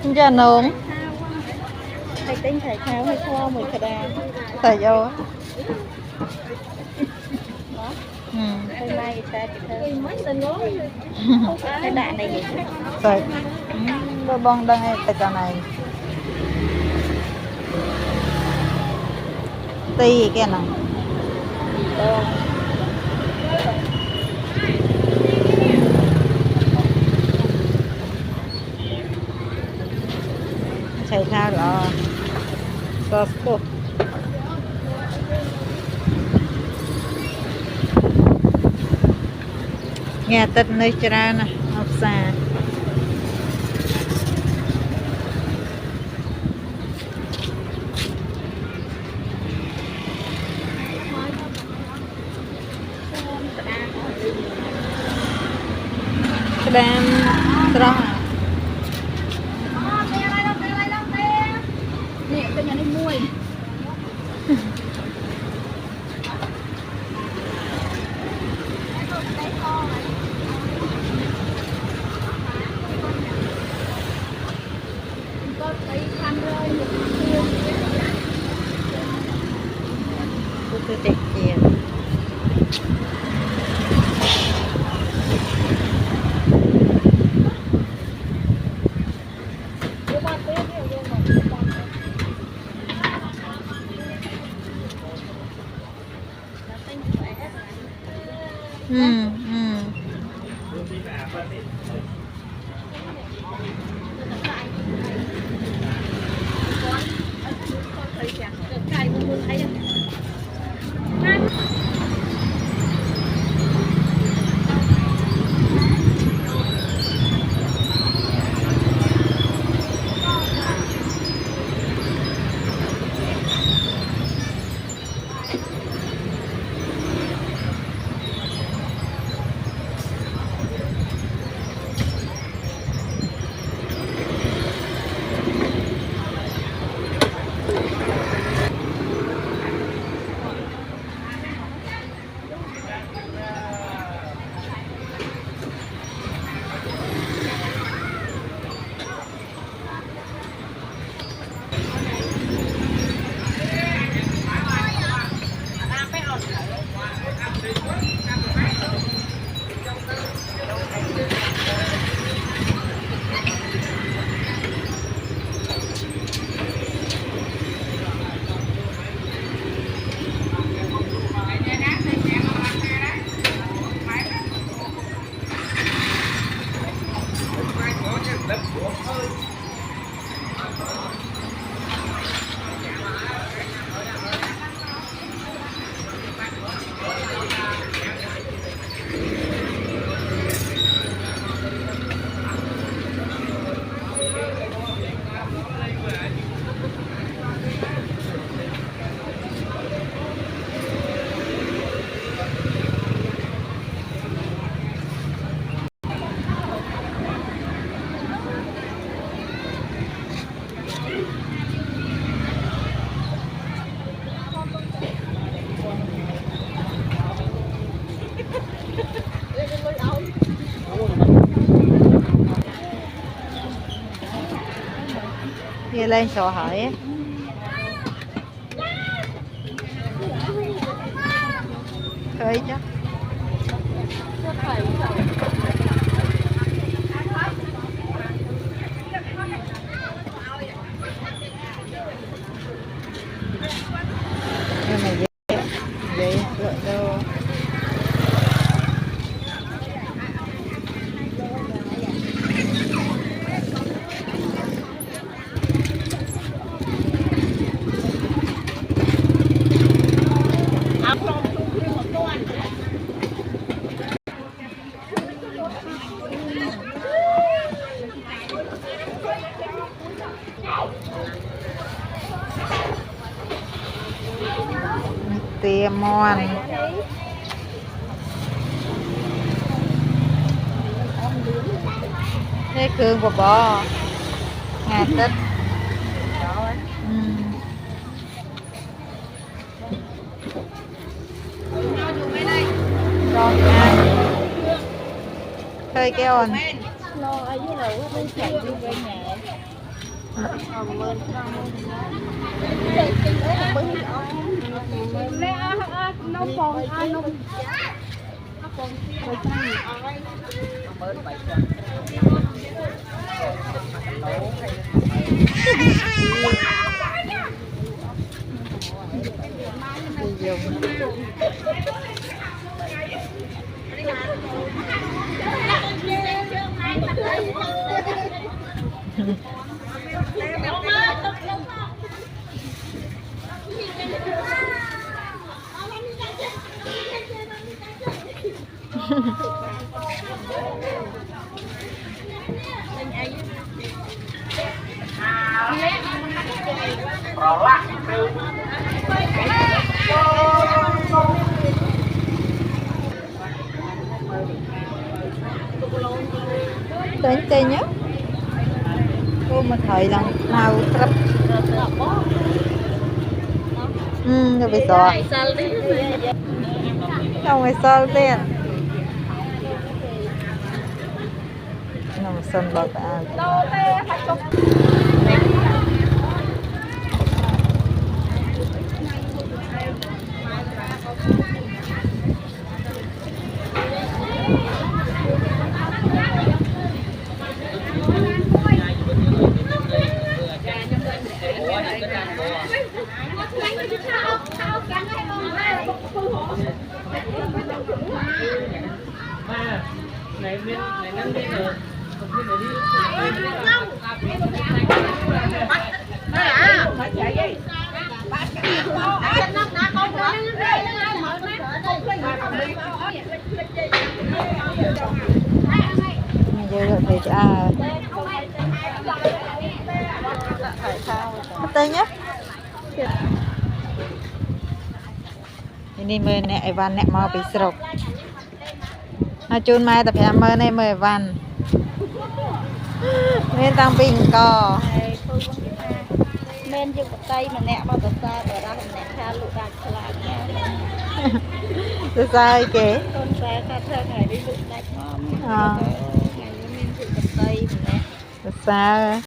giờ nướng thầy tính thầy thao hay kho mùi cà đà thầy vô thầy mai ta thầy mấy tên ngó cái đạn này gì rồi đôi bông đang tại chỗ này tì kia nào chạy thao đó Costco nghe tết nơi ra nè học xa đam tròn nè cái nhà này muôi tôi tiệt chìa kia lên sổ hỏi á thấy chứ nhưng mà vậy lựa đâu tiêm mon thế cương của bò ngày tết con ăn hơi cái ồn lo ấy với lại chạy đi về nhà nó còn nó Tên tên nhá. Cô mà thời lần nào trấp. Nó bị sọ. Không phải sọ tên. Nó mà sân bọc à. Này năm đi rồi. Giờ thì tên nhé. Ini mơ nè Ivan nè mau bị stroke. Chun mai tập em mơ này mơ Ivan. Nên tăng bình cò. men dương tay mà nè bao giờ ra rồi ra nè tha lụ đạt lại nha. Tôi sai kể. Con xe ta thơ ngày đi lụ đạt ngon. Ngày men dương tay nè. Tôi sai.